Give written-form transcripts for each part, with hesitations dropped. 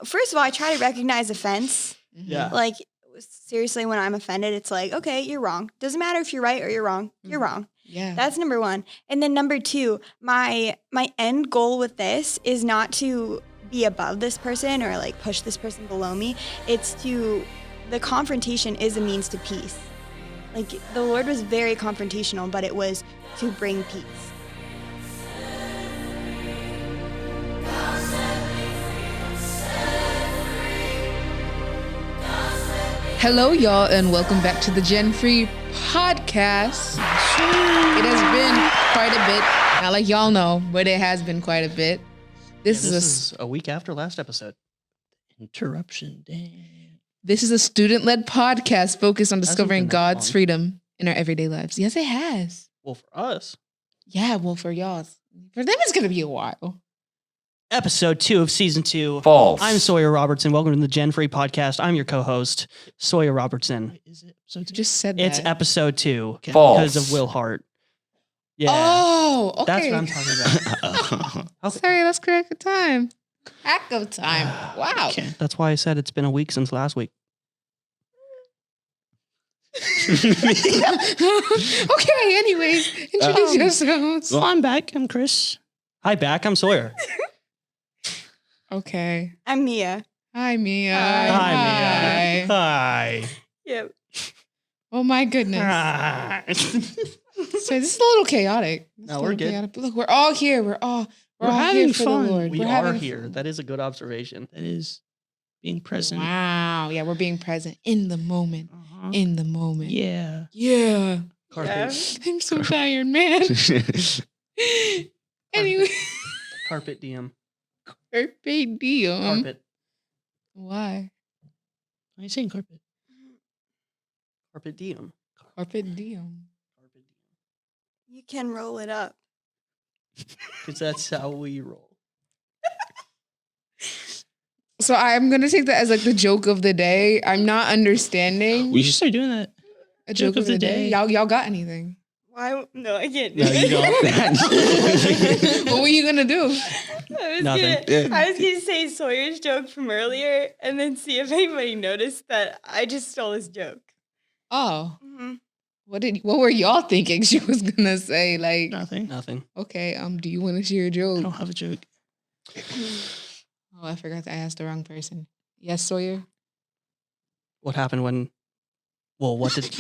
first of all, I try to recognize offense. Yeah. Like, seriously, when I'm offended, it's like, okay, you're wrong. Doesn't matter if you're right or you're wrong. You're wrong. Yeah. That's number one. And then number two, my end goal with this is not to be above this person or like push this person below me. It's the confrontation is a means to peace. Like, the Lord was very confrontational, but it was to bring peace. Hello, y'all, and welcome back to the Gen Free podcast. It has been quite a bit. Not like y'all know, but it has been quite a bit. This is a week after last episode. Interruption. Damn. This is a student-led podcast focused on discovering been that God's long. freedom in our everyday lives. Yes, it has. Well, for us. Yeah, well, for y'all. For them, it's going to be a while. Episode 2 of season 2. False. I'm Sawyer Robertson. Welcome to the Gen Free podcast. I'm your co-host, Sawyer Robertson. Wait, is it episode 2? Just said that. It's episode 2 Okay. Oh. because of Will Hart. Yeah. Oh, okay. That's what I'm talking about. Sorry, that's correct time. Crack of time. Wow. Okay. That's why I said it's been a week since last week. Okay, anyways, introduce yourselves. Well, I'm back. I'm Chris. Hi, back. I'm Sawyer. Okay. I'm Mia. Hi, Mia. Hi, Mia. Hi. Yep. Oh, my goodness. Hi. So this is a little chaotic. It's No, a we're little good. chaotic. But look, we're all here. We're all having here for fun. the Lord. We We're are having here. fun. That is a good observation. That is being present. Wow. Yeah, we're being present in the moment. Uh-huh. In the moment. Yeah. Yeah. Carpet. I'm so tired, man. Anyway. Carpet DM. Carpe diem. Carpet. Why? Why are you saying carpet? Carpet diem. Carpe diem. Carpet You can roll it up. Because that's how we roll. So I'm going to take that as like the joke of the day. I'm not understanding. We should start doing that. A joke of the day. Y'all got anything? Why? No, I can't do No, you it. don't. What were you going to do? Nothing. I was gonna say Sawyer's joke from earlier, and then see if anybody noticed that I just stole his joke. Oh. Mm-hmm. What were y'all thinking she was going to say? Like, Nothing. Nothing. okay, do you want to share a I joke? don't have a joke. Oh, I forgot to ask the wrong person. Yes, Sawyer? What happened when... Well, what did...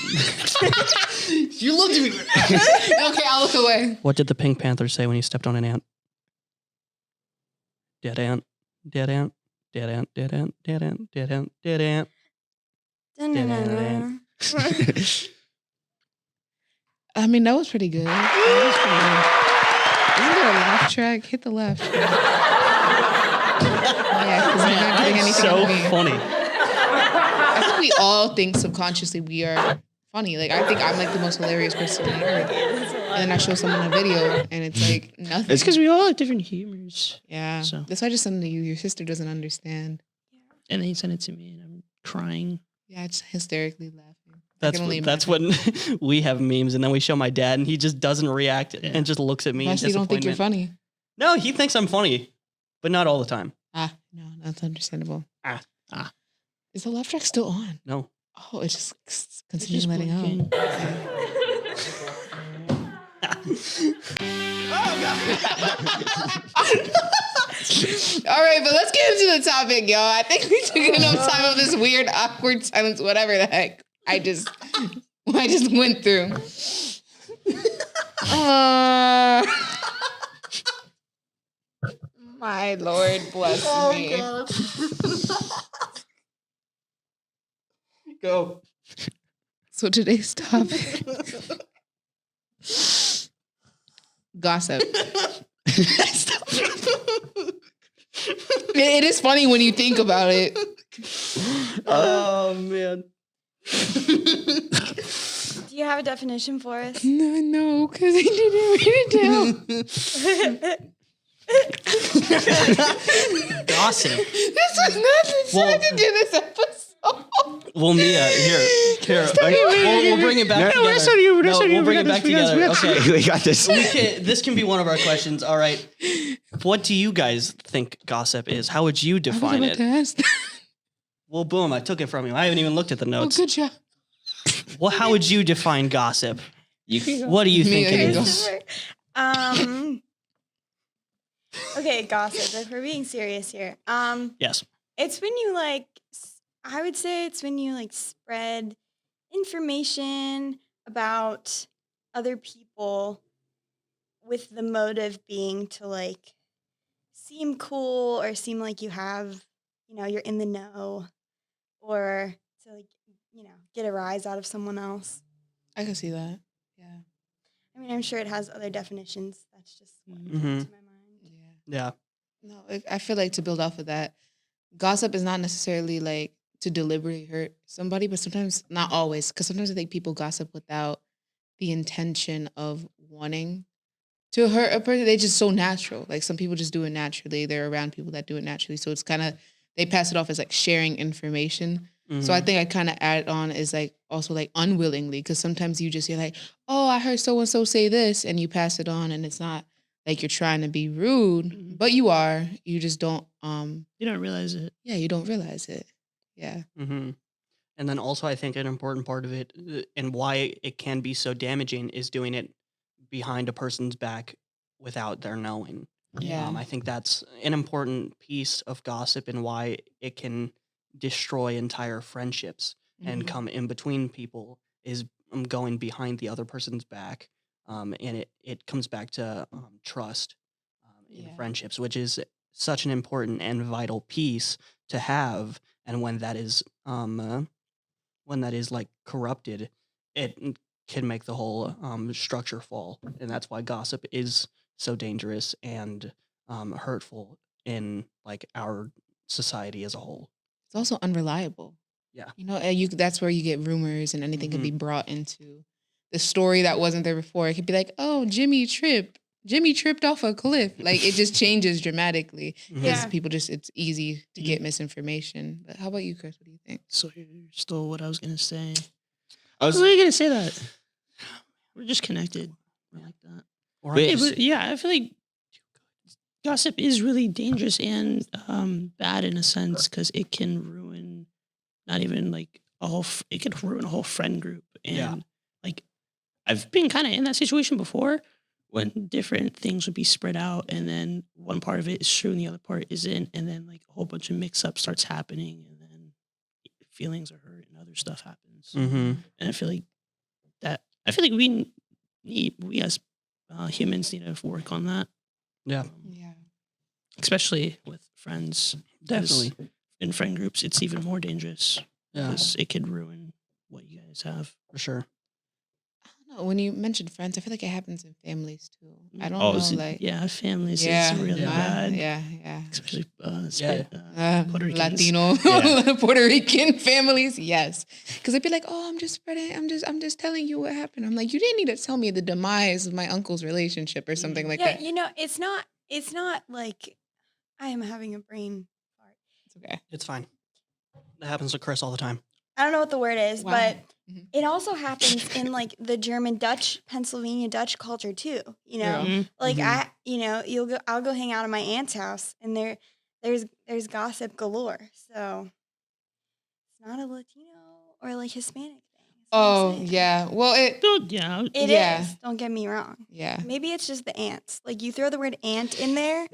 You looked at me. Okay, I'll look away. What did the Pink Panther say when he stepped on an ant? Dead ant. Dead ant. Dead ant. Dead ant. Dead ant. Dead ant. Dead ant. Dun-dun-dun-dun. I mean, that was pretty good. That was pretty good. Isn't there a laugh track? Hit the laugh track. Yeah, because you're not getting anything So out of me. funny. I think we all think subconsciously we are funny. Like, I think I'm like the most hilarious person on earth. And then I show someone a video and it's like nothing. It's because we all have different humors. Yeah. So. That's why I just sent it to you. Your sister doesn't understand. And then he sent it to me and I'm crying. Yeah, it's hysterically laughing. I can only That's imagine. when we have memes and then we show my dad and he just doesn't react and just looks at me in Unless you don't think you're disappointment. funny. No, he thinks I'm funny, but not all the time. No, that's understandable. Ah. Is the laugh track still on? No. Oh, it's just It's continuing just letting out. blinking. All right, but let's get into the topic, y'all. I think we took enough time of this weird, awkward silence, whatever the heck I just went through. My Lord bless me. Go. So today's topic, gossip. It is funny when you think about it. Oh, man. Do you have a definition for us? No, because I didn't write it down. Gossip. This was not the time to do this episode. Well, Mia, here. We'll bring it back together. We'll bring it back together. Okay, We got this. this can be one of our questions. All right. What do you guys think gossip is? How would you define it? Well, boom, I took it from you. I haven't even looked at the notes. Good job. Well, how would you define gossip? What do you think Mia, it you is? Okay, gossip. If we're being serious here, Yes. it's when you like. I would say it's when you like spread information about other people with the motive being to like seem cool or seem like you have, you're in the know, or to like, get a rise out of someone else. I can see that. Yeah. I mean, I'm sure it has other definitions. That's just what Mhm. came to my mind. Yeah. No, I feel like to build off of that, gossip is not necessarily like to deliberately hurt somebody, but sometimes, not always, because sometimes I think people gossip without the intention of wanting to hurt a person. They just so natural. Like some people just do it naturally. They're around people that do it naturally. So it's kind of, they pass it off as like sharing information. So I think I kind of add on is like also like unwillingly, because sometimes you're like, oh, I heard so-and-so say this, and you pass it on, and it's not like you're trying to be rude, but you are. You just don't. You don't realize it. Yeah, you don't realize it. Yeah. Mm-hmm. And then also, I think an important part of it and why it can be so damaging is doing it behind a person's back without their knowing. Yeah. I think that's an important piece of gossip and why it can destroy entire friendships and come in between people is going behind the other person's back. And it comes back to trust in Yeah. friendships, which is such an important and vital piece to have. And when that is like corrupted, it can make the whole structure fall. And that's why gossip is so dangerous and hurtful in like our society as a whole. It's also unreliable. Yeah. That's where you get rumors, and anything can be brought into the story that wasn't there before. It could be like, oh, Jimmy tripped off a cliff. Like it just changes dramatically because Yeah. people it's easy to get misinformation. But how about you, Chris? What do you think? So you stole what I was gonna say. I was What are you gonna say that? We're just connected. I like that. Or Wait, I Yeah, just- but yeah, I feel like gossip is really dangerous and bad in a sense because it can ruin not even like it can ruin a whole friend group. And Yeah. like I've been kind of in that situation before when different things would be spread out and then one part of it is true and the other part isn't, and then like a whole bunch of mix up starts happening and then feelings are hurt and other stuff happens. Mhm. And I feel like we as humans need to work on that. Yeah. Yeah. Especially with friends. 'Cause Definitely. in friend groups, it's even more dangerous Yeah, because it could ruin what you guys have. for sure. I don't know. When you mentioned friends, I feel like it happens in families too. I don't Oh, know. is it- Like, yeah, families yeah, is really Yeah. bad. yeah. Especially Yeah. Puerto Ricans. Latino, Yeah. Puerto Rican families, yes, because they'd be like, "Oh, I'm just telling you what happened." I'm like, "You didn't need to tell me the demise of my uncle's relationship or something like Yeah, that." it's not like I am having a brain fart. It's okay. It's fine. That happens to Chris all the time. I don't know what the word is, Wow. but Mhm. it also happens in like the German Dutch, Pennsylvania Dutch culture too. Yeah. Like Mhm. I'll go hang out at my aunt's house, and there's gossip galore. So it's not a Latino or like Hispanic thing. That's what I'm Oh saying. yeah. Well, Yeah, It Yeah. is. Don't get me wrong. yeah. Maybe it's just the ants. Like you throw the word ant in there.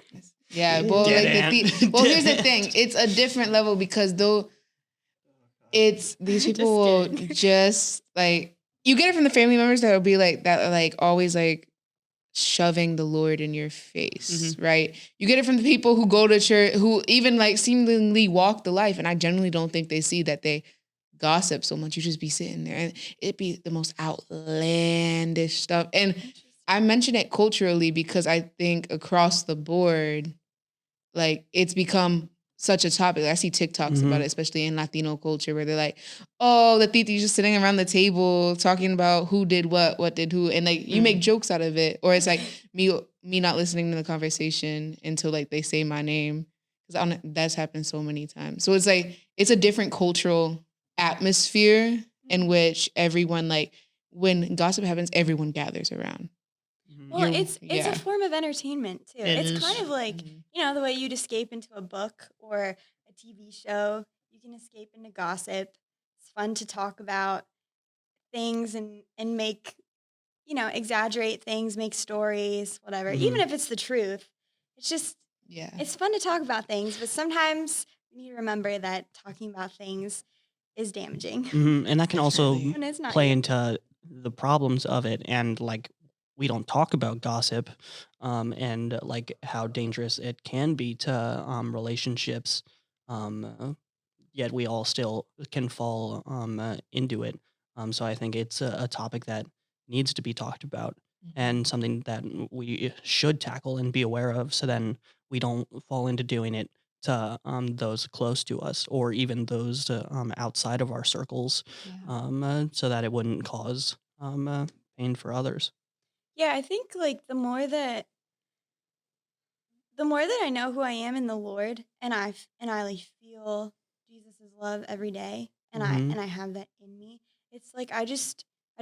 Yeah, well, Dead like ant. well, here's the thing. It's a different level because it's these Just people will kidding. just like you get it from the family members that will be like that, are, like always like shoving the Lord in your face, right? You get it from the people who go to church, who even like seemingly walk the life, and I generally don't think they see that they gossip so much. You just be sitting there, and it'd be the most outlandish stuff, and I mention it culturally because I think across the board, like it's become such a topic. I see TikToks about it, especially in Latino culture, where they're like, "Oh, the titi's just sitting around the table talking about who did what did who," and like you make jokes out of it, or it's like me not listening to the conversation until like they say my name, because that's happened so many times. So it's like it's a different cultural atmosphere in which everyone, like, when gossip happens, everyone gathers around. Well, You're- it's a form of entertainment too. It It's is. kind of like, Mhm. the way you'd escape into a book or a TV show. You can escape into gossip. It's fun to talk about things and make, exaggerate things, make stories, whatever. Even if it's the truth. It's just Yeah. it's fun to talk about things, but sometimes we need to remember that talking about things is damaging. And that can also Definitely. And it's not play you. into the problems of it, and like we don't talk about gossip, and like how dangerous it can be to relationships, yet we all still can fall into it. So I think it's a topic that needs to be talked about, and something that we should tackle and be aware of, so then we don't fall into doing it to those close to us, or even those outside of our circles, Yeah. so that it wouldn't cause pain for others. Yeah, I think like the more that I know who I am in the Lord, and I like feel Jesus' love every day, and I Hmm. and I have that in me. It's like I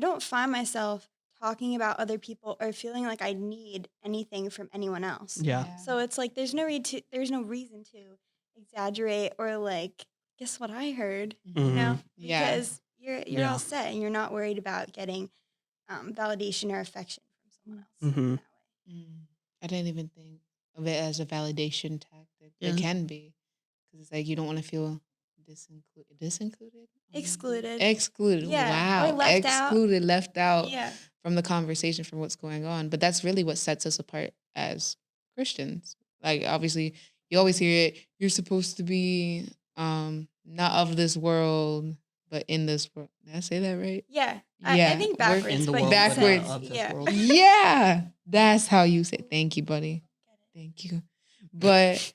don't find myself talking about other people or feeling like I need anything from anyone else. Yeah. So it's like there's no reason to exaggerate or like guess what I heard, Mhm. Yeah. because you're Yeah. all set and you're not worried about getting validation or affection from someone else in Mhm. that way. I didn't even think of it as a validation tactic. Yeah. It can be, because it's like you don't want to feel disincluded, Excluded. excluded. Yeah, or Wow, left out. excluded, left out Yeah. from the conversation, from what's going on. But that's really what sets us apart as Christians. Like, obviously, you always hear it. You're supposed to be not of this world, but in this world. Did I say that right? Yeah. Yeah, I think we're backwards. In the but world, you but said- not backwards. of this yeah. world. Yeah, that's how you say. Thank you, buddy. Thank you. But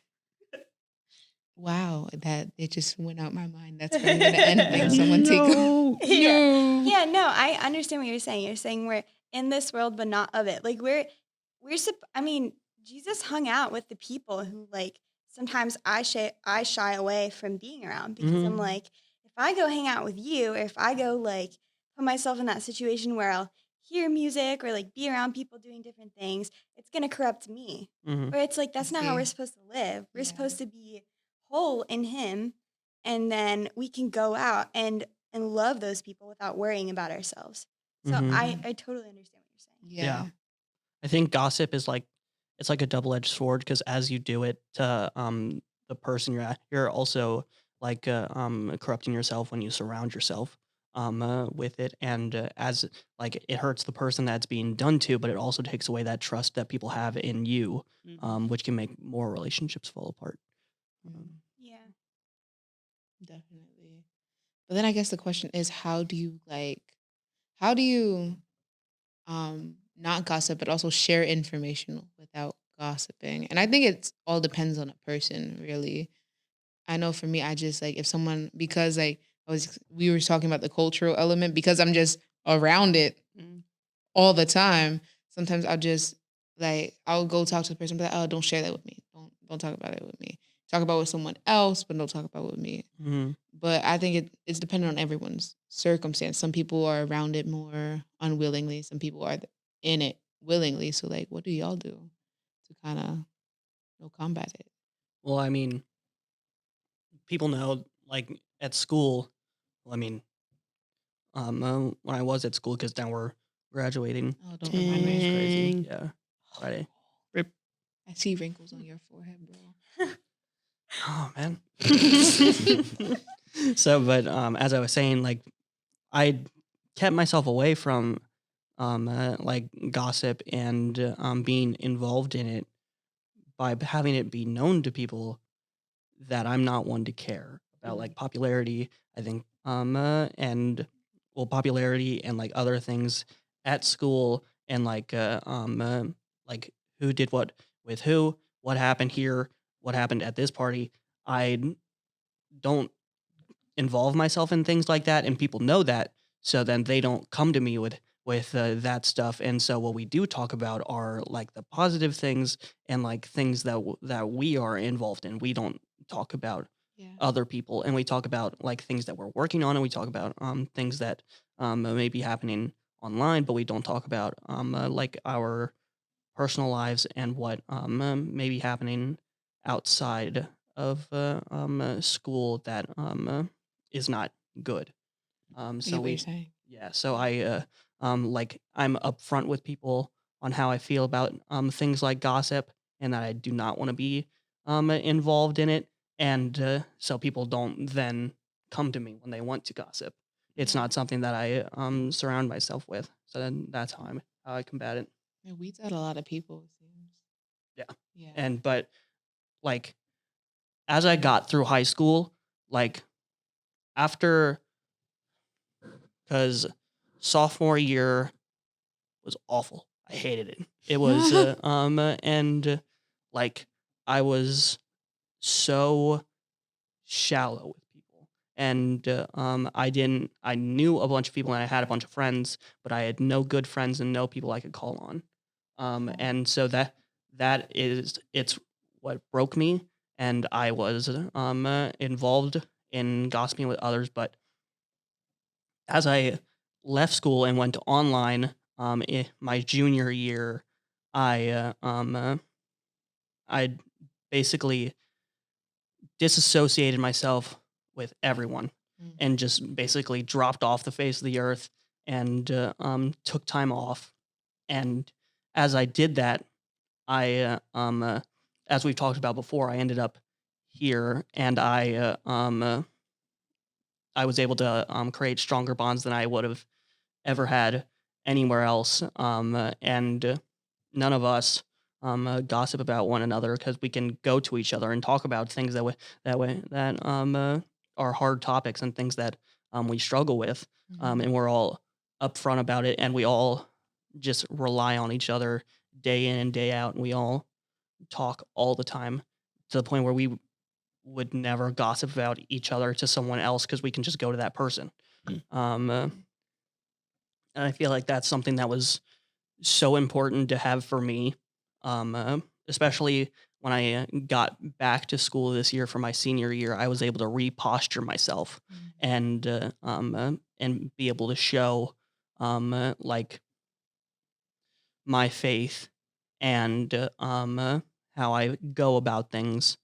wow, that it just went out my mind. That's where I'm gonna end things. Someone take No. Yeah. Yeah, no, I understand what you're saying. You're saying we're in this world, but not of it. Like I mean, Jesus hung out with the people who like sometimes I shy away from being around because Mhm. I'm like, if I go hang out with you, or if I go like put myself in that situation where I'll hear music or like be around people doing different things, it's gonna corrupt me. Mhm. Or it's like that's not how See. we're supposed to live. We're Yeah. supposed to be whole in Him, and then we can go out and love those people without worrying about ourselves. So Mhm. I totally understand what you're saying. Yeah. I think gossip is like it's like a double-edged sword, because as you do it to the person you're at, you're also like corrupting yourself when you surround yourself with it, and as like it hurts the person that's being done to, but it also takes away that trust that people have in you, which can make more relationships fall apart. Yeah. Definitely. But then I guess the question is, how do you not gossip but also share information without gossiping? And I think it's all depends on a person, really. I know for me, I just like if someone, because like we were talking about the cultural element, because I'm just around it Mm. all the time. Sometimes I'll go talk to the person, but oh, don't share that with me. Don't talk about it with me. Talk about it with someone else, but don't talk about it with me. Mhm. But I think it's dependent on everyone's circumstance. Some people are around it more unwillingly. Some people are in it willingly. So like, what do y'all do to kind of combat it? Well, I mean, people know, like at school. Well, I mean, when I was at school, because now we're graduating. Oh, don't remind me. It's crazy. Dang. Yeah, Friday. Rip. I see wrinkles on your forehead, bro. Oh man. So, but as I was saying, like I kept myself away from like gossip and being involved in it by having it be known to people that I'm not one to care about like popularity. I think and well, popularity and like other things at school, and like who did what with who, what happened here, what happened at this party. I don't involve myself in things like that, and people know that, so then they don't come to me with that stuff. And so what we do talk about are like the positive things, and like things that we are involved in. We don't talk about Yeah. other people, and we talk about like things that we're working on, and we talk about things that may be happening online, but we don't talk about like our personal lives and what may be happening outside of school that is not good. I So get what you're we, saying. yeah. So like I'm upfront with people on how I feel about things like gossip, and that I do not want to be involved in it, and so people don't then come to me when they want to gossip. It's Yeah. not something that I surround myself with. So then that's how I combat it. It weeds out a lot of people, it seems. Yeah. Yeah. And but like as I got through high school, like after, because sophomore year was awful. I hated it. It was and like I was so shallow with people, and I knew a bunch of people and I had a bunch of friends, but I had no good friends and no people I could call on. And so it's what broke me, and I was involved in gossiping with others. But as I left school and went to online, my junior year, I basically disassociated myself with everyone Mm. and just basically dropped off the face of the earth, and took time off. And as I did that, as we've talked about before, I ended up here, and I was able to create stronger bonds than I would have ever had anywhere else. And none of us gossip about one another, because we can go to each other and talk about things that are hard topics and things that we struggle with, Mhm. and we're all upfront about it, and we all just rely on each other day in and day out, and we all talk all the time, to the point where we would never gossip about each other to someone else, because we can just go to that person. Mm. And I feel like that's something that was so important to have for me, especially when I got back to school this year for my senior year. I was able to reposture myself Mm. and be able to show like my faith, and how I go about things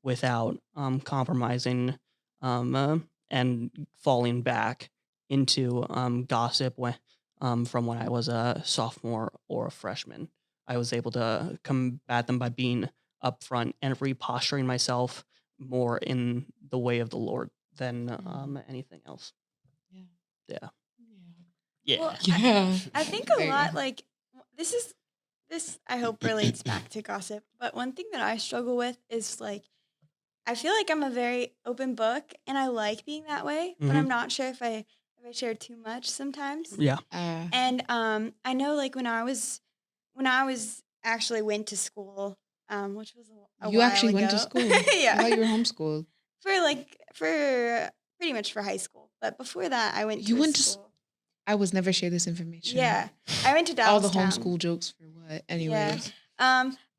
without compromising, and falling back into gossip from when I was a sophomore or a freshman. I was able to combat them by being upfront and reposturing myself more in the way of the Lord than anything else. Yeah. Yeah. Yeah. Yeah. Well, Yeah. I think There a you lot go. like this I hope relates back to gossip. But one thing that I struggle with is like I feel like I'm a very open book and I like being that way, but I'm Mhm. not sure if I share too much sometimes. Yeah. And I know like when I was actually went to school, which was a You while actually went to ago. school. I Yeah. thought you were homeschooled. For pretty much for high school. But before that I went You to a went to school. I was never shared this information. Yeah. I went to All the Dallastown. homeschool jokes for what? Yeah. Anyways.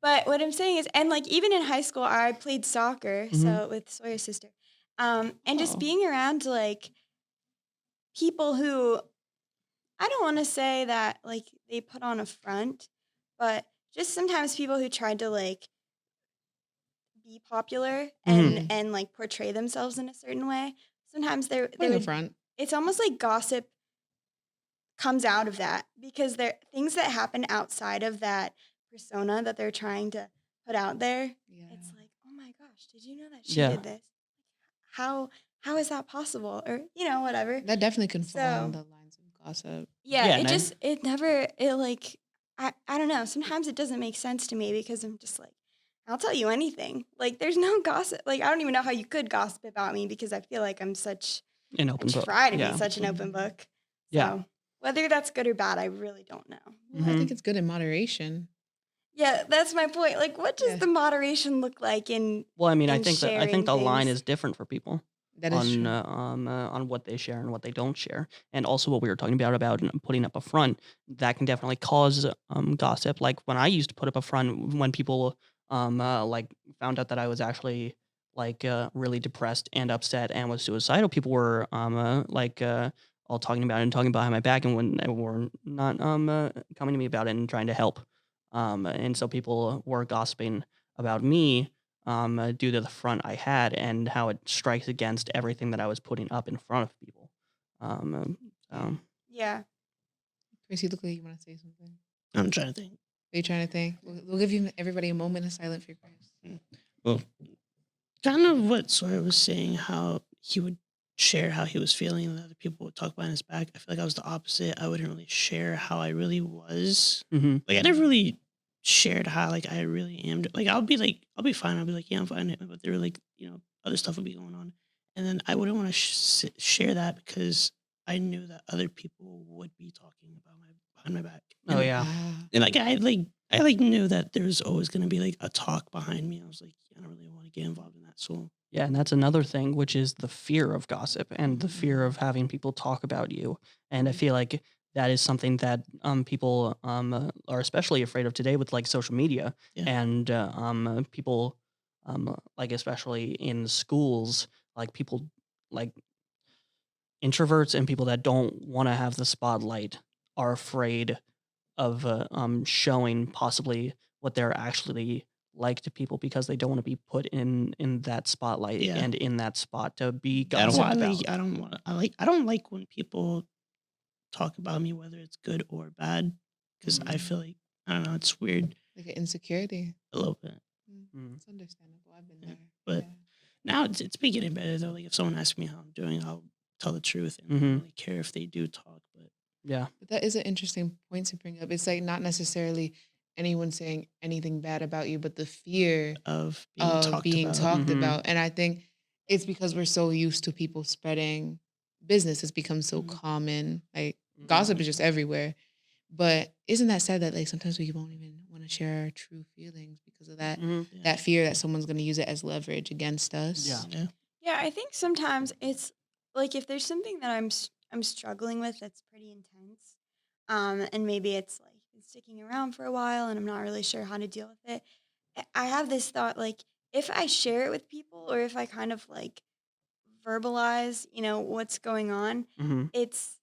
But what I'm saying is, and like even in high school, I played soccer, Mhm. so with Sawyer's sister, and just Oh. being around like people who I don't want to say that like they put on a front, but just sometimes people who tried to like be popular and Mhm. and like portray themselves in a certain way. Sometimes they Putting a would. front. It's almost like gossip comes out of that because there things that happen outside of that persona that they're trying to put out there. Yeah. It's like, oh my gosh, did you know that she Yeah. did this? How how is that possible? Or whatever. That definitely can fall on So the lines of gossip. yeah, Yeah, it and just it never it like I don't know. Sometimes it doesn't make sense to me because I'm just like, I'll tell you anything. Like there's no gossip. Like I don't even know how you could gossip about me because I feel like I'm such An I open book. try to Yeah. be such an open book. So Yeah. whether that's good or bad, I really don't know. Well, I think Mhm. it's good in moderation. Yeah, that's my point. Like, what does Yeah. the moderation look like in Well, I mean, I in think sharing the line things? is different for people That is true. on what they share and what they don't share, and also what we were talking about putting up a front, that can definitely cause gossip. Like when I used to put up a front, when people like found out that I was actually really depressed and upset and was suicidal, people were all talking about it and talking behind my back, and when they were not coming to me about it and trying to help. And so people were gossiping about me due to the front I had and how it strikes against everything that I was putting up in front of people. So Yeah. Chris, you look like you want to say something. I'm trying to think. Are you trying to think? We'll give you everybody a moment of silence for Chris. Well, kind of what Sawyer was saying, how he would share how he was feeling and other people would talk behind his back. I feel like I was the opposite. I wouldn't really share how I really was. mhm. Like I never really shared how like I really am. Like I'll be fine. I'll be like, yeah, I'm fine. But there were like, other stuff would be going on. And then I wouldn't want to share that because I knew that other people would be talking about behind my back. Oh yeah. And like I knew that there was always going to be like a talk behind me. I was like, I don't really want to get involved in that. So Yeah, and that's another thing, which is the fear of gossip and the fear of having people talk about you. And I feel like that is something that people are especially afraid of today with like social media Yeah. and people like especially in schools, like people like introverts and people that don't want to have the spotlight are afraid of showing possibly what they're actually like to people because they don't want to be put in that spotlight Yeah. and in that spot to be I gossiped don't about. I don't like when people talk about me, whether it's good or bad, because I feel like, I don't know, it's weird Like an insecurity. a little bit. Mm. It's understandable. I've been Yeah, there. but Yeah. now it's been getting better though. Like if someone asks me how I'm doing, I'll tell the truth and I don't really care if they do talk. But Yeah. But that is an interesting point to bring up. It's like not necessarily anyone saying anything bad about you, but the fear of being of talked being about. talked Mhm. about. And I think it's because we're so used to people spreading business. It's become so Mhm. common. Like Mhm. gossip is just everywhere. But isn't that sad that like sometimes we won't even want to share our true feelings because of that Mhm. Yeah. that fear that someone's going to use it as leverage against us? Yeah. Yeah. Yeah, I think sometimes it's like if there's something that I'm struggling with that's pretty intense, and maybe it's like been sticking around for a while and I'm not really sure how to deal with it. I have this thought like if I share it with people or if I kind of like verbalize, what's going on, Mhm. it's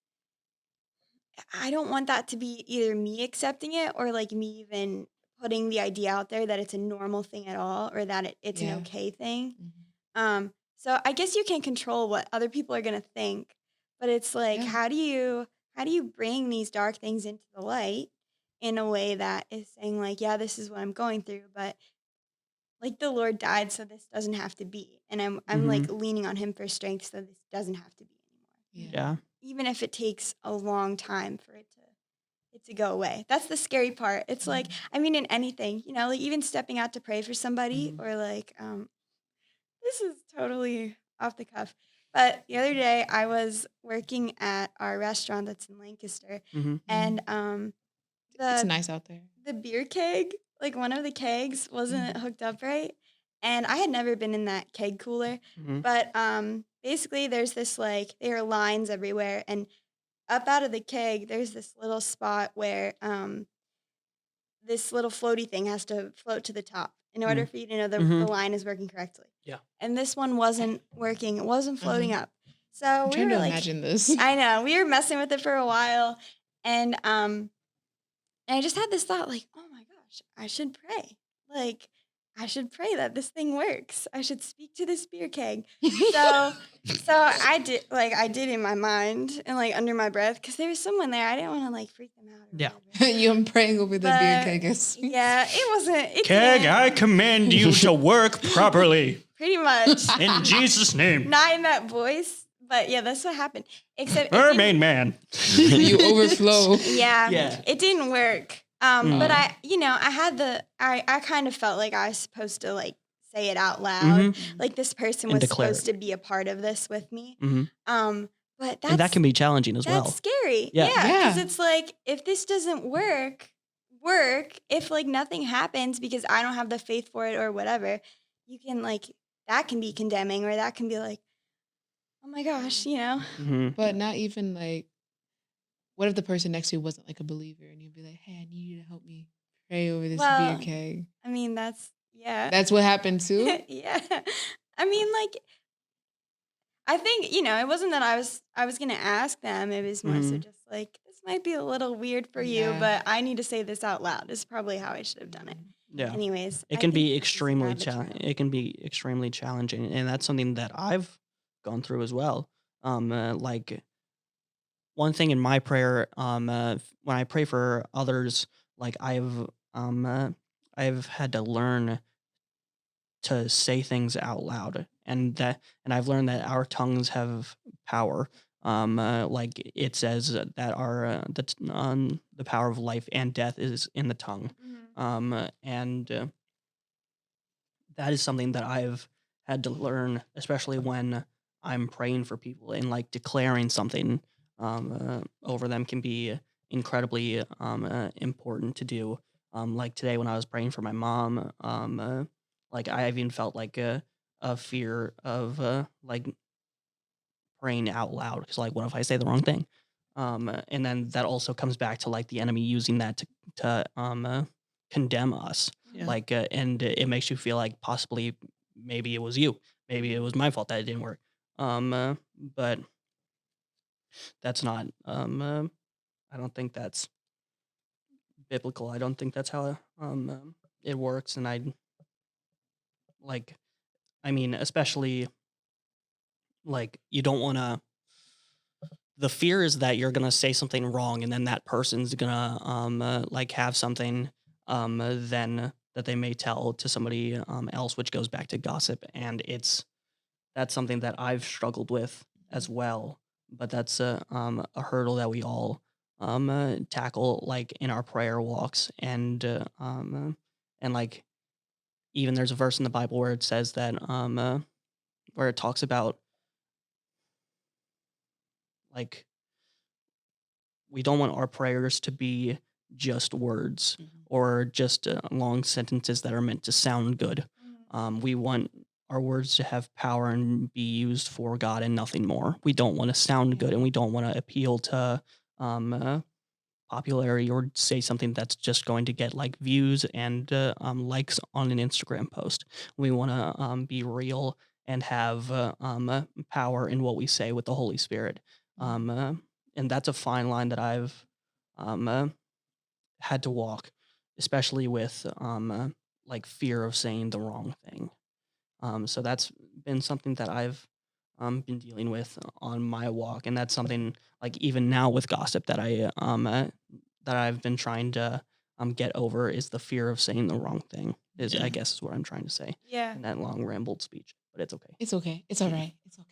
I don't want that to be either me accepting it or like me even putting the idea out there that it's a normal thing at all or that it's an Yeah. okay thing. Mhm. So I guess you can't control what other people are gonna think, but it's like, Yeah. how do you bring these dark things into the light in a way that is saying like, yeah, this is what I'm going through, but like the Lord died, so this doesn't have to be, and I'm like Mhm. leaning on Him for strength, so this doesn't have to be anymore, Yeah. Yeah. even if it takes a long time for it to go away. That's the scary part. It's like, I mean, in anything, like even stepping out to pray for somebody Mhm. or like, this is totally off the cuff. But the other day I was working at our restaurant that's in Lancaster Mhm. and It's the nice out there. the beer keg, like one of the kegs wasn't hooked up right. And I had never been in that keg cooler. Mhm. But basically there's this like there are lines everywhere and up out of the keg there's this little spot where this little floaty thing has to float to the top in order for you to know the Mhm. line is working correctly. Yeah. And this one wasn't working. It wasn't floating up. So I'm we trying were to like, imagine this. I know, we were messing with it for a while. And I just had this thought like, oh my gosh, I should pray. Like, I should pray that this thing works. I should speak to this beer keg. So I did in my mind and like under my breath because there was someone there. I didn't want to like freak them out or Yeah. whatever. I'm praying over the beer But, keg. I see. yeah, it wasn't. It Keg, didn't- I command you to work properly pretty much in Jesus' name. not in that voice, but yeah, that's what happened. Except it Mermaid man. You overflow. yeah, Yeah. it didn't work. But I had I kind of felt like I was supposed to like say it out loud. Like this person And was declare supposed to be a part of this with me. Mhm. But And that can be challenging as well. that's scary. Yeah. Yeah, because Yeah. it's like if this doesn't work, if like nothing happens because I don't have the faith for it or whatever, you can like that can be condemning or that can be like, oh my gosh, Mhm. But not even like, what if the person next to you wasn't like a believer and you'd be like, hey, I need you to help me pray over this Well, beer keg. I mean, that's, yeah. That's what happened too? Yeah. I mean, like, I think, it wasn't that I was going to ask them. It was more so just like, this might be a little weird for you, Yeah. but I need to say this out loud. This is probably how I should have done it. Yeah. Anyways, It I can think be this is extremely arbitrary. it can be extremely challenging, and that's something that I've gone through as well. Like one thing in my prayer, when I pray for others, like I've had to learn to say things out loud, and I've learned that our tongues have power. Like it says that the power of life and death is in the tongue. And that is something that I've had to learn, especially when I'm praying for people, and like declaring something over them can be incredibly important to do. Like today when I was praying for my mom, like I even felt like a fear of like praying out loud, because like what if I say the wrong thing? And then that also comes back to like the enemy using that to condemn us. Yeah. Like and it makes you feel like possibly maybe it was you, maybe it was my fault that it didn't work. But that's not. I don't think that's biblical. I don't think that's how it works. And like, I mean, especially like you don't want to. The fear is that you're gonna say something wrong, and then that person's gonna like have something then that they may tell to somebody else, which goes back to gossip, and that's something that I've struggled with as well. But that's a hurdle that we all tackle, like in our prayer walks, and like even there's a verse in the Bible where it says that where it talks about like we don't want our prayers to be just words or just long sentences that are meant to sound good. We want our words to have power and be used for God and nothing more. We don't want to sound good, and we don't want to appeal to popularity or say something that's just going to get like views and likes on an Instagram post. We want to be real and have power in what we say with the Holy Spirit. And that's a fine line that I've had to walk, especially with like fear of saying the wrong thing. So that's been something that I've been dealing with on my walk, and that's something like even now with gossip that I've been trying to get over, is the fear of saying the wrong thing. I guess is what I'm trying to say. Yeah. In that long rambled speech, but it's okay. It's okay. It's all right. It's okay.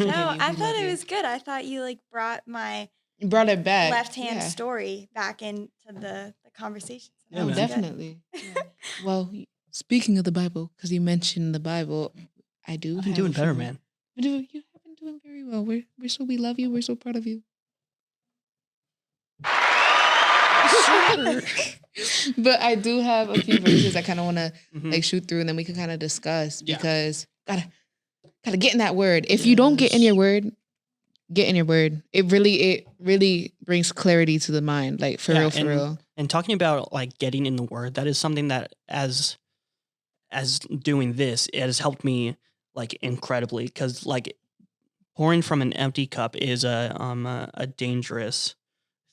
No, I We thought love it you. was good. I thought you like brought my You brought it back. left hand Yeah. story back into the conversation. So Yeah, Oh, man. definitely. Yeah. Well, speaking of the Bible, because you mentioned the Bible, I do. I'm have doing a few better, more- man. You have been doing very well. We love you. We're so proud of you. But I do have a few verses I kind of want to Mhm. like shoot through, and then we can kind of discuss, Yeah. because gotta get in that word. If you don't get in your word, get in your word. It really brings clarity to the mind. Like for Yeah, real. And talking about like getting in the word, that is something that as doing this, it has helped me like incredibly, because like pouring from an empty cup is a dangerous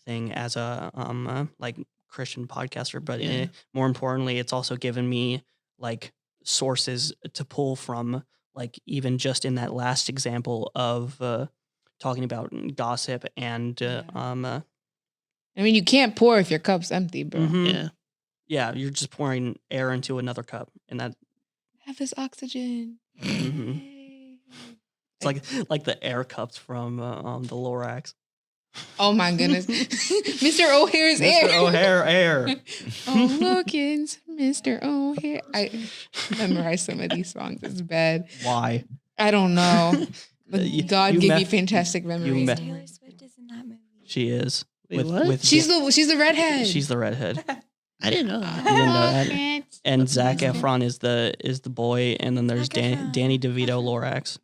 thing as a like Christian podcaster, but Yeah. more importantly, it's also given me like sources to pull from, like even just in that last example of talking about gossip and I mean, you can't pour if your cup's empty, bro. mhm. Yeah, you're just pouring air into another cup, and that Have this oxygen. Mhm. Yay. it's like the air cups from the Lorax. Oh my goodness. Mr. O'Hare's air. Mr. O'Hare air. Oh, lookins, Mr. O'Hare. I memorized some of these songs. It's bad. Why? I don't know. But God you gave me- me fantastic memories. me- Taylor Swift is in that movie. She is. Wait, what? She's the redhead. She's the redhead. I didn't know that. You didn't know that? And Zac amazing. Efron is the boy, and then there's Zac Efron. Danny DeVito Lorax.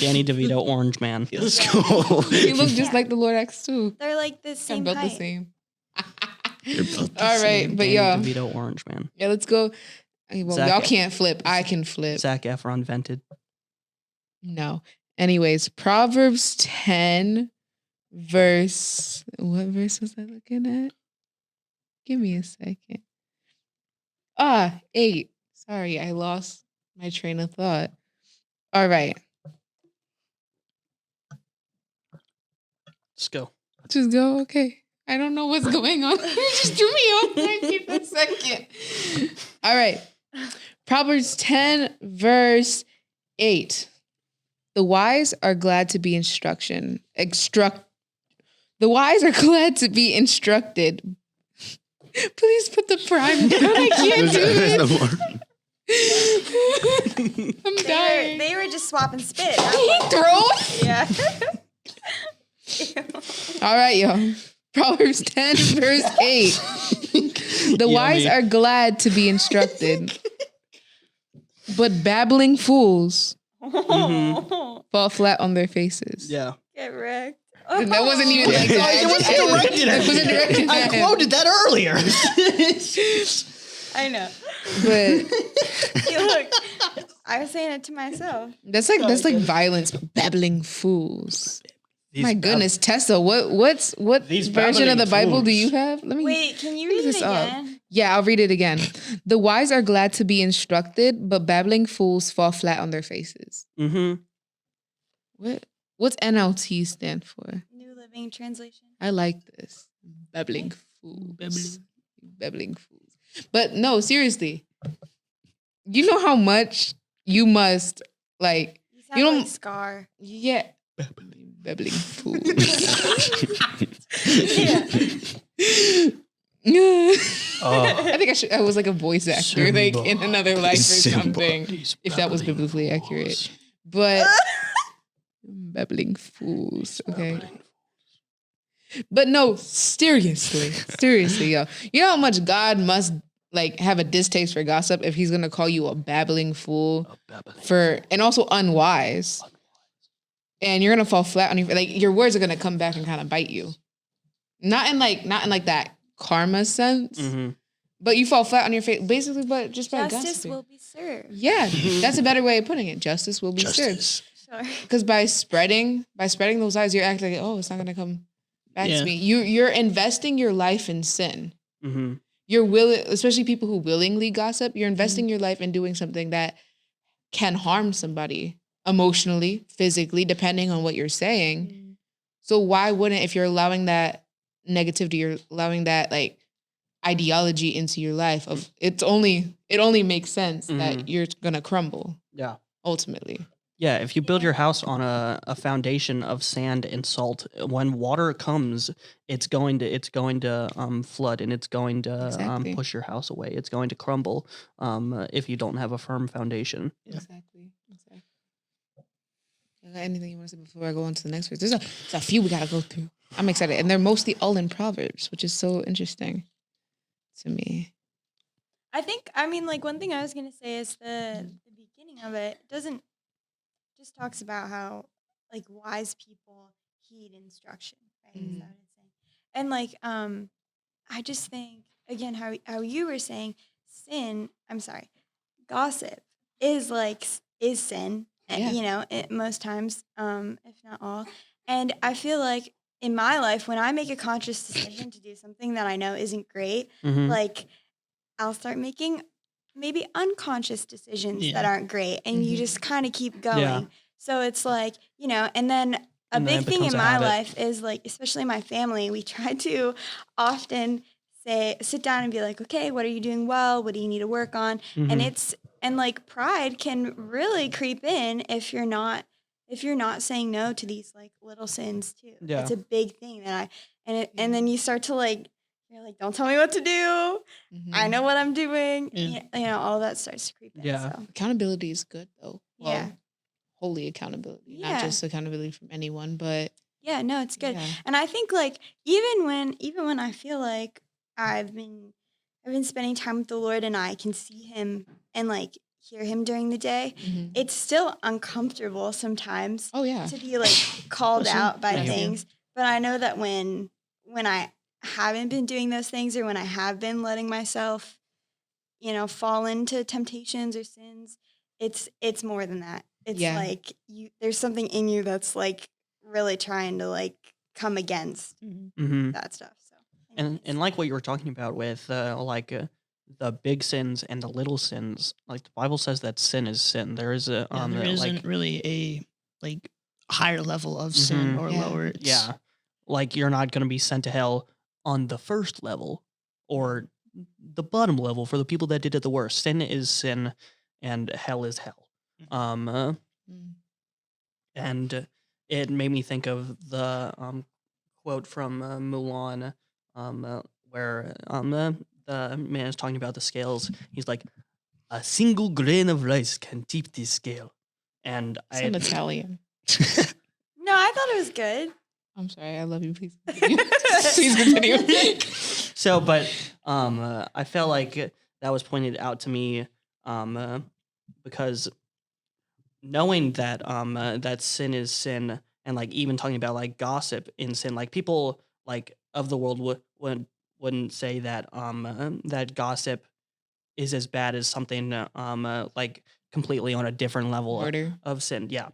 Danny DeVito Orange Man. Let's go. He looked just like the Lord X too. They're like the I'm same built the height. same. You're both the All right, same. but Danny yeah, DeVito Orange Man. let's go. Well, Zac- y'all can't flip. I can flip. Zac Efron vented. No. Anyways, Proverbs 10 verse. What verse was I looking at? Give me a second. 8. Sorry, I lost my train of thought. All right. Let's go. Just go. Okay. I don't know what's going on. You just threw me off. Give me a second. All right. Proverbs 10 verse 8. The wise are glad to be The wise are glad to be instructed. Please put the prime down. I can't do There's no this. more. I'm dying. They were just swapping spit. Throw. Yeah. All right, y'all. Proverbs 10 verse 8. The wise are glad to be instructed, but babbling fools fall flat on their faces. Yeah. Get wrecked. And that wasn't even like that. It wasn't directed at It wasn't me. directed I at him. quoted that earlier. I know. But See, look, I was saying it to myself. that's like violence. Babbling fools. These My goodness, Tessa, what These version of the babbling Bible do fools. you have? Let me Wait, can you look read it this up. again? Yeah, I'll read it again. The wise are glad to be instructed, but babbling fools fall flat on their faces. Mm-hmm. What's NLT stand for? New Living Translation. I like this. Babbling fools. Babbling fools. But no, seriously. You know how much you must like You sound You don't- like Scar. yeah. Babbling fools. I think I was like a voice actor, like in another life or something, if that was biblically accurate. But babbling fools, okay. But no, seriously, yo. You know how much God must like have a distaste for gossip if he's gonna call you a babbling fool and also unwise. And you're gonna fall flat on your like your words are gonna come back and kind of bite you. Not in like that karma sense, Mm-hmm. but you fall flat on your face, basically, but just by Justice gossiping. will be served. Yeah, that's a better way of putting it. Justice will be served. Sorry. Because by spreading those lies, you're acting like, oh, it's not gonna come back Yeah. to me. You're investing your life in sin. Mm-hmm. You're willing, especially people who willingly gossip. You're investing your life in doing something that can harm somebody emotionally, physically, depending on what you're saying. So why wouldn't, if you're allowing that negativity, you're allowing that like ideology into your life of it only makes sense that you're gonna crumble Yeah. ultimately. Yeah, if you build your house on a foundation of sand and salt, when water comes, it's going to flood and it's going to Exactly. push your house away. It's going to crumble if you don't have a firm foundation. Exactly. Anything you want to say before I go on to the next verse? There's a few we gotta go through. I'm excited, and they're mostly all in Proverbs, which is so interesting to me. I think, I mean, like, one thing I was going to say is the beginning of it just talks about how, like, wise people heed instruction, right? Is that what it's saying? And, like, I just think, again, how you were saying gossip is sin, Yeah. you know, most times, if not all. And I feel like in my life, when I make a conscious decision to do something that I know isn't great, Mhm. like, I'll start making maybe unconscious decisions that aren't great, and you just kind of keep going. Yeah. So it's like, you know, and then a And then big it thing becomes in a my habit. life is like, especially my family, we try to often sit down and be like, okay, what are you doing well? What do you need to work on? And Mhm. and like pride can really creep in if you're not saying no to these like little sins too. Yeah. It's a big thing and then you start to like, you're like, don't tell me what to do. I know what I'm doing. Yeah. You know, all that starts to creep in. Yeah. So. Accountability is good though. Well, Yeah. holy accountability, not Yeah. just accountability from anyone, but Yeah, no, it's good. Yeah. And I think like even when I feel like I've been spending time with the Lord and I can see him and like hear him during the day, it's still uncomfortable sometimes oh yeah, to be like called Listen, out by yeah. things. But I know that when I haven't been doing those things or when I have been letting myself, you know, fall into temptations or sins, it's more than that. It's Yeah. like there's something in you that's like really trying to like come against Mm-hmm. that stuff. So And like what you were talking about with the big sins and the little sins, like the Bible says that sin is sin. There is a there isn't really a like higher level of sin or Yeah. lower. It's, yeah, like you're not going to be sent to hell on the first level or the bottom level for the people that did it the worst. Sin is sin, and hell is hell. Mm. And it made me think of the quote from Mulan, where the man is talking about the scales. He's like, "A single grain of rice can tip the scale," and Some Italian. no, I thought it was good. I'm sorry. I love you. Please continue. Please continue. So, but I felt like that was pointed out to me because knowing that that sin is sin, and like even talking about like gossip in sin, like people like of the world wouldn't say that that gossip is as bad as something like completely on a different level Murder. of sin. Yeah,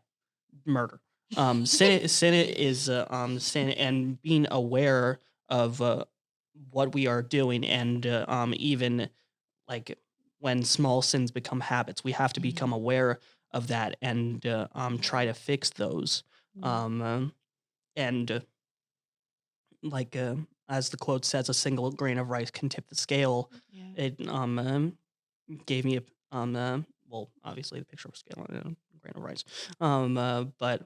murder. Sin is sin, and being aware of what we are doing, and even like when small sins become habits, we have to become aware of that and try to fix those. And like as the quote says, a single grain of rice can tip the scale. Yeah. It gave me a well, obviously the picture of a scale and a grain of rice. But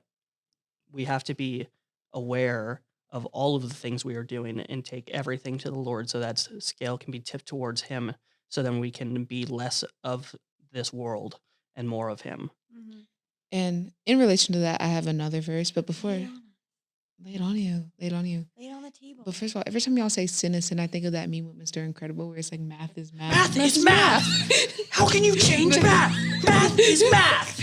we have to be aware of all of the things we are doing and take everything to the Lord so that scale can be tipped towards Him, so then we can be less of this world and more of Him. Mm-hmm. And in relation to that, I have another verse. But before, Lay lay it on you. it on the table. But first of all, every time y'all say sin is sin, I think of that meme with Mr. Incredible where it's like math is math. Math is math. How can you change math? Math is math.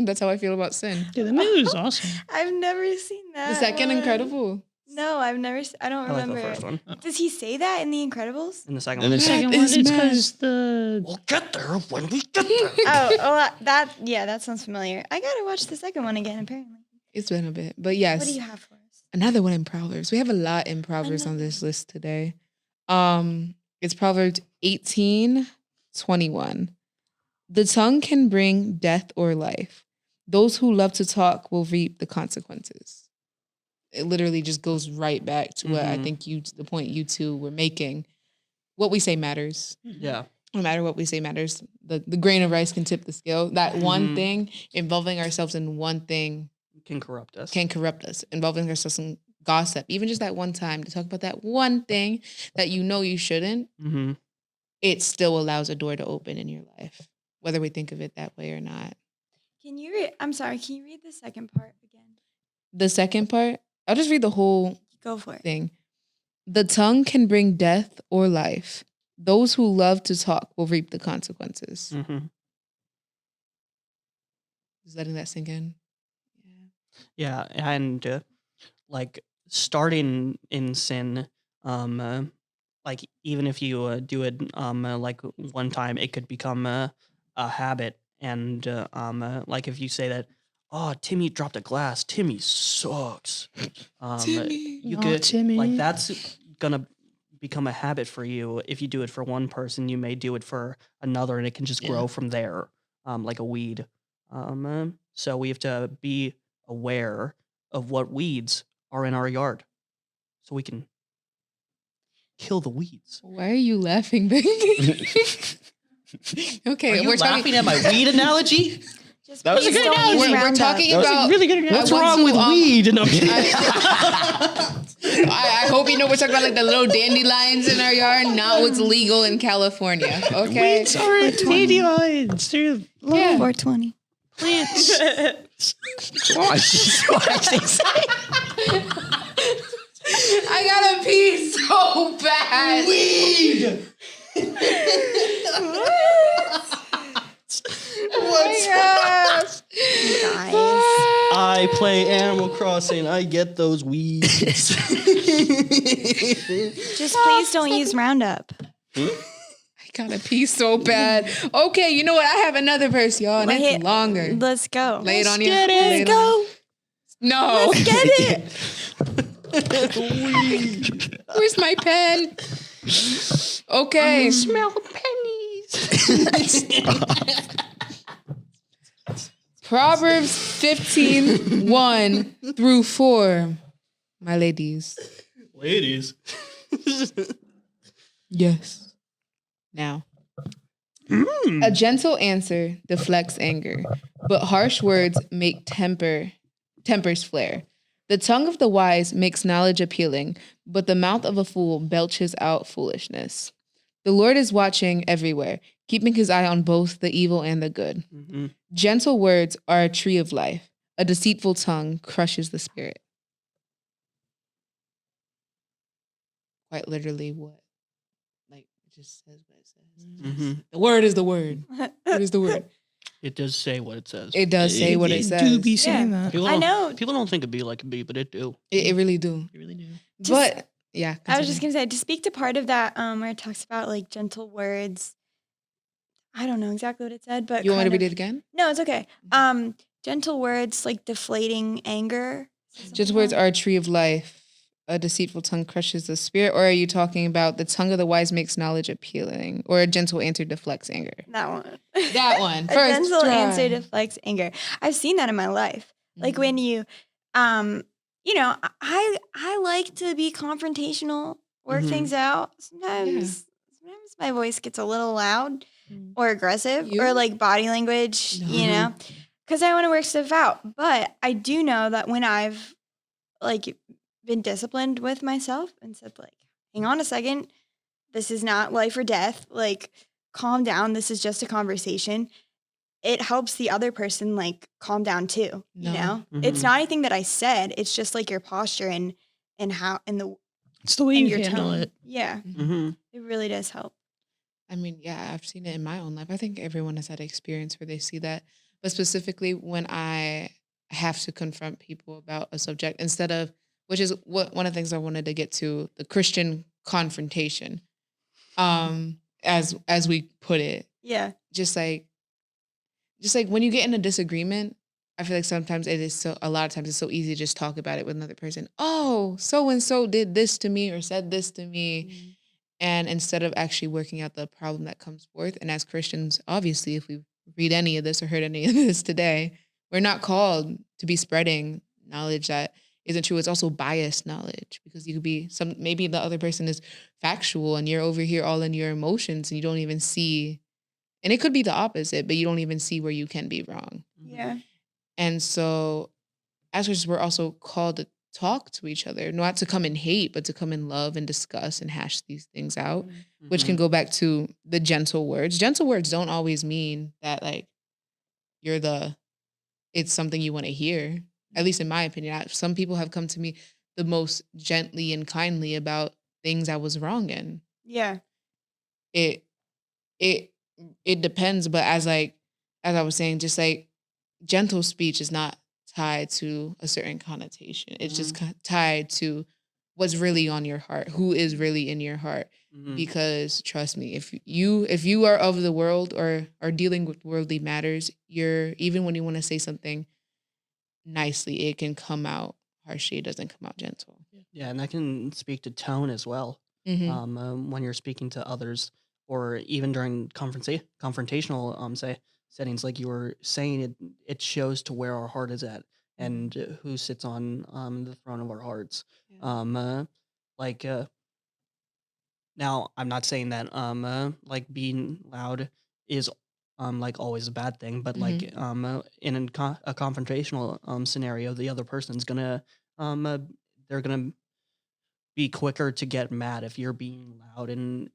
That's how I feel about sin. Yeah, the movie was awesome. I've never seen that. The second one. Incredible. No, I've never. I don't I like remember. the first one. Does he say that in The Incredibles? And the second And one. the The second Math one, is it's math. because the We'll get there when we get there. that sounds familiar. I gotta watch the second one again. Apparently. It's been a bit. But yes. What do you have for us? Another one in Proverbs. We have a lot in Proverbs on this list today. It's Proverbs 18:21. The tongue can bring death or life. Those who love to talk will reap the consequences. It literally just goes right back to what I think the point you two were making. What we say matters. Yeah. No matter what we say matters. The grain of rice can tip the scale. That one thing, involving ourselves in one thing Can corrupt us. can corrupt us. Involving ourselves in gossip, even just that one time to talk about that one thing that you know you shouldn't, it still allows a door to open in your life, whether we think of it that way or not. Can you read? I'm sorry. Can you read the second part again? The second part, I'll just read the whole Go for it. thing. The tongue can bring death or life. Those who love to talk will reap the consequences. Just letting that sink in. Yeah, and like starting in sin, like even if you do it like one time, it could become a habit. And like if you say that, oh, Timmy dropped a glass. Timmy sucks. Timmy. You Oh, could Timmy. like that's gonna become a habit for you. If you do it for one person, you may do it for another, and it can just grow from there, like a weed. So we have to be aware of what weeds are in our yard, so we can kill the weeds. Why are you laughing, baby? Okay, Are you we're laughing talking. at my weed analogy? Just That was a please good don't analogy. use We're Roundup. talking That was a about really good I What's want wrong to, with weed? No, I'm kidding. I hope you know we're talking about like the little dandelions in our yard, not what's legal in California. Okay. weeds are dandelions. They're little Yeah. 420. plants. I gotta pee so bad. Weed. Guys. I play Animal Crossing. I get those weeds. Just please don't use Roundup. I gotta pee so bad. Okay, you know what? I have another verse, y'all, and it's longer. Let's go. Lay it on you. Let's go. No. Let's get it. Where's my pen? Okay. Smell pennies. Proverbs 15:1-4. My ladies. Ladies. Yes. Now. A gentle answer deflects anger, but harsh words make tempers flare. The tongue of the wise makes knowledge appealing, but the mouth of a fool belches out foolishness. The Lord is watching everywhere, keeping his eye on both the evil and the good. Mm-hmm. Gentle words are a tree of life. A deceitful tongue crushes the spirit. Quite literally what? Like, it just says what it says. Mm-hmm. The word is the word. What is the word? It does say what it says. It does say what it says. do be saying that. People I don't- know. People don't think it be like it be, but it do. It really do. You really do. But yeah. I was just continue. gonna say, to speak to part of that, where it talks about like gentle words. I don't know exactly what it said, but You want me to kind read of- it again? No, it's okay. Gentle words like deflating anger. Gentle words are a tree of life. A deceitful tongue crushes the spirit. Or are you talking about the tongue of the wise makes knowledge appealing? Or a gentle answer deflects anger? That one. That one. A First gentle try. answer deflects anger. I've seen that in my life. Like when you, you know, I like to be confrontational, work Mhm. things out. Sometimes my voice gets a little loud or aggressive You? or like body language, you Mhm. know, because I want to work stuff out. But I do know that when I've like been disciplined with myself and said like, hang on a second, this is not life or death. Like, calm down. This is just a conversation. It helps the other person like calm down too. No. You know, Mhm. it's not anything that I said. It's just like your posture and how and the It's the way and you your handle tone. it. Yeah, Mm-hmm. it really does help. I mean, yeah, I've seen it in my own life. I think everyone has had an experience where they see that. But specifically when I have to confront people about a subject instead of, which is what one of the things I wanted to get to, the Christian confrontation, as we put it. Yeah, Just like when you get in a disagreement, I feel like sometimes a lot of times it's so easy to just talk about it with another person. Oh, so and so did this to me or said this to me. And instead of actually working out the problem that comes forth, and as Christians, obviously, if we read any of this or heard any of this today, we're not called to be spreading knowledge that isn't true. It's also biased knowledge because you could be maybe the other person is factual and you're over here all in your emotions and you don't even see, and it could be the opposite, but you don't even see where you can be wrong. yeah, And so as Christians, we're also called to talk to each other, not to come in hate, but to come in love and discuss and hash these things out, which can go back to the gentle words. Gentle words don't always mean that like it's something you want to hear. At least in my opinion, some people have come to me the most gently and kindly about things I was wrong in. yeah, It depends, but as I was saying, just like gentle speech is not tied to a certain connotation. It's just tied to what's really on your heart, who is really in your heart. Mm-hmm. Because trust me, if you are of the world or are dealing with worldly matters, even when you want to say something nicely, it can come out harshly. It doesn't come out gentle. Yeah, and that can speak to tone as well. Mm-hmm. When you're speaking to others, or even during confrontational settings, like you were saying, it shows to where our heart is at and who sits on the throne of our hearts. Now, I'm not saying that like being loud is like always a bad thing, but like in a confrontational scenario, the other person's gonna they're gonna be quicker to get mad if you're being loud and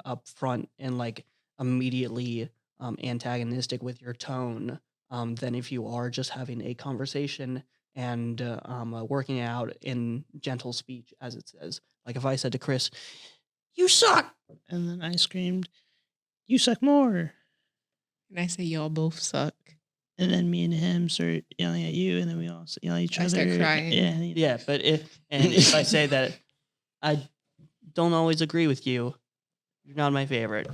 upfront and like immediately antagonistic with your tone than if you are just having a conversation and working it out in gentle speech, as it says. Like if I said to Chris, "You suck," And then I screamed, "You suck more." And I say y'all both suck. And then me and him start yelling at you, and then we all yell at each I other. start crying. yeah, but if I say that I don't always agree with you, you're not my favorite.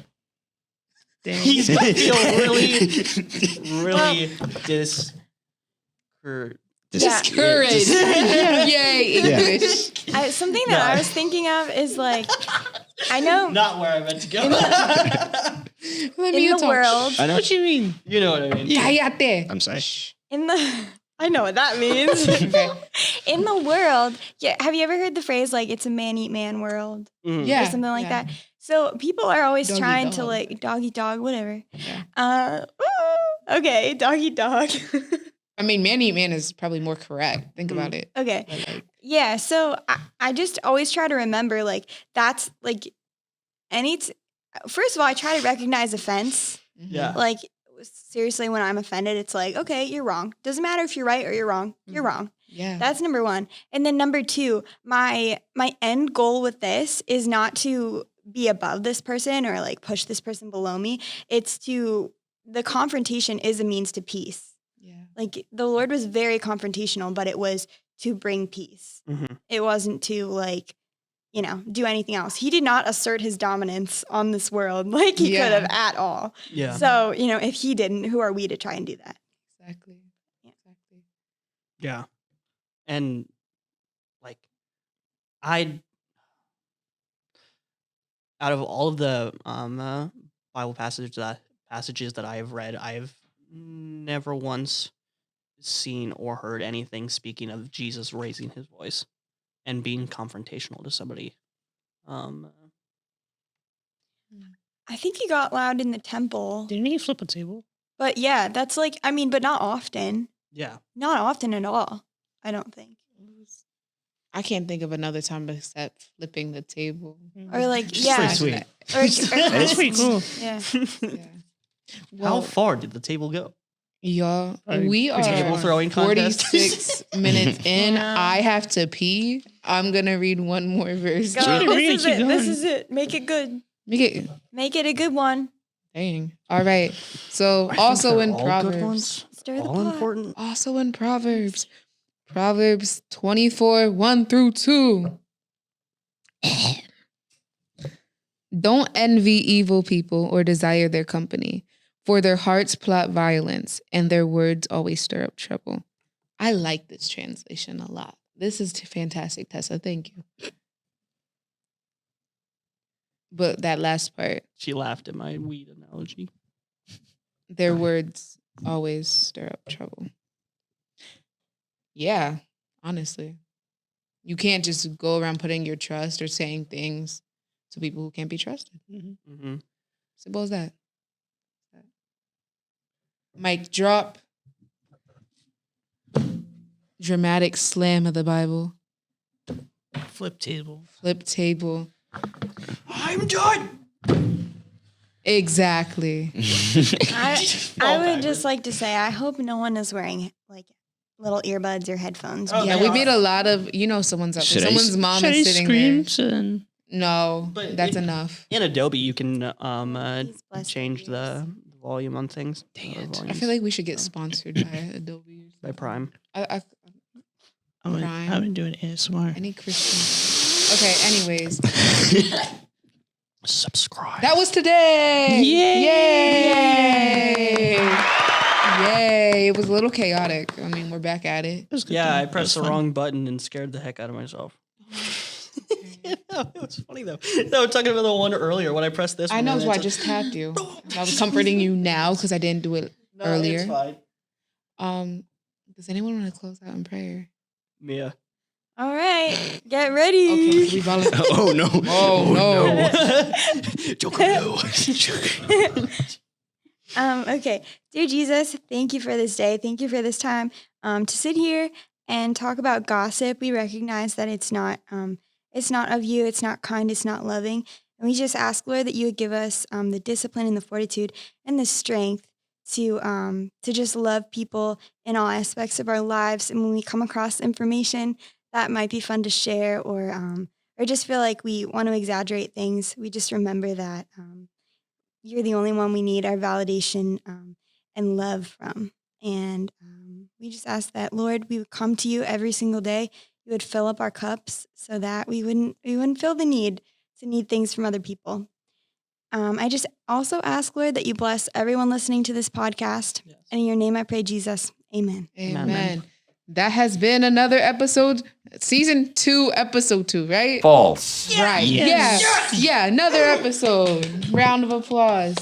Dang. He's gonna feel really Discouraged. Yay, English. Something that I was thinking of is like, I know Not where I meant to go. Let me in the talk. world, I know what you mean. You know what I mean. Cállate. I'm sorry. I know what that means. Okay. In the world, yeah. Have you ever heard the phrase like "it's a man eat man world" Mhm. Yeah. or something like that? So people are always Dog eat trying to dog. like dog eat dog, whatever. Yeah. Okay, dog eat dog. I mean, man eat man is probably more correct. Think about it. Okay. But, like, Yeah, so I just always try to remember like that's like first of all, I try to recognize offense. Yeah. Like seriously, when I'm offended, it's like, okay, you're wrong. Doesn't matter if you're right or you're wrong. You're wrong. Yeah. That's number one. And then number two, my end goal with this is not to be above this person or like push this person below me. It's the confrontation is a means to peace. Yeah. Like the Lord was very confrontational, but it was to bring peace. Mhm. It wasn't to like, do anything else. He did not assert his dominance on this world like he could have at all. Yeah. So, if he didn't, who are we to try and do that? Exactly. Yeah. Exactly. Yeah. And like out of all of the Bible passages that I have read, I've never once seen or heard anything speaking of Jesus raising his voice and being confrontational to somebody. I think he got loud in the temple. Didn't he flip a table? But yeah, that's like, but not often. Yeah. Not often at all, I don't think. I can't think of another time except flipping the table. Or like, It's yeah. pretty sweet. It's pretty cool. Yeah. Yeah. How Well, far did the table go? y'all, Probably we are table throwing contest. 46 minutes in. Yeah. I have to pee. I'm going to read one more verse. Go. Keep This is going. it. This is it. Make it good. Make it. Make it a good one. Dang. All right. So I think also they're in all good Proverbs. ones, Stir the all pot. important. Also in Proverbs. Proverbs 24, 1 through 2. Don't envy evil people or desire their company, for their hearts plot violence and their words always stir up trouble. I like this translation a lot. This is fantastic, Tessa. Thank you. But that last part, She laughed at my weed analogy. their words always stir up trouble. Yeah, honestly. You can't just go around putting your trust or saying things to people who can't be trusted. Mm-hmm. Simple as that. Mic drop. Dramatic slam of the Bible. Flip table. Flip table. I'm done. Exactly. I would just like to say, I hope no one is wearing like little earbuds or headphones. Oh, Yeah, they we are. made a lot of, someone's up there. Someone's mom Should I is sitting scream there. No, But that's it- enough. In Adobe, you can Please bless change your ears. the volume on things. Dang the it. I volumes feel like we should get sponsored by Adobe. Or by something. Prime. Prime. I've been doing ASMR. Any Christian. Okay, anyways. Subscribe. That was today. Yay! Yay! Yay! It was a little chaotic. I mean, we're back at it. It was good Yeah, though. I It pressed was the fun. wrong button and scared the heck out of myself. It was funny though. No, talking about the one earlier when I pressed this. I one know, and so I it's just tapped you. I was comforting you now because I didn't do it no, earlier. It's fine. Does anyone want to close out in prayer? Mia. All right, get ready. Okay, so we volunteer. Oh no. Oh, no. Joker, no. Okay, dear Jesus, thank you for this day. Thank you for this time to sit here and talk about gossip. We recognize that it's not of you. It's not kind. It's not loving. And we just ask, Lord, that you would give us the discipline and the fortitude and the strength to just love people in all aspects of our lives. And when we come across information that might be fun to share or just feel like we want to exaggerate things, we just remember that you're the only one we need our validation and love from. And we just ask that, Lord, we would come to you every single day. You would fill up our cups so that we wouldn't feel the need to need things from other people. I just also ask, Lord, that you bless everyone listening to this podcast. Yes. And in your name I pray, Jesus. Amen. Amen. That has been another episode, season 2, episode 2, right? False. Right. Yes. Yeah, another episode. Round of applause.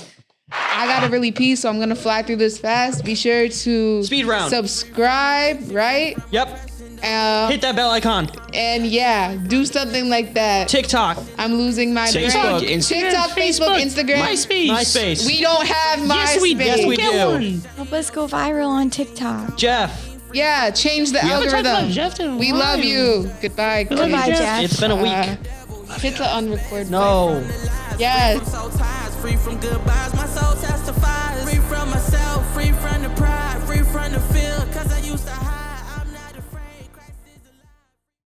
I gotta really pee, so I'm gonna fly through this fast. Be sure to Speed round. subscribe, right? Yep. Hit that bell icon. And yeah, do something like that. TikTok. I'm losing my TikTok, brain. Instagram, TikTok, Facebook, Instagram. MySpace. We don't have MySpace. Yes, we do. Yes, we Get do. one. Help us go viral on TikTok. Jeff. Yeah, change the haven't talked about algorithm. Jeff in a We while. love you. Goodbye. Goodbye, Chris. Jeff. It's been a week. Hit the unrecord. No. Yes. So tired, free from goodbyes. My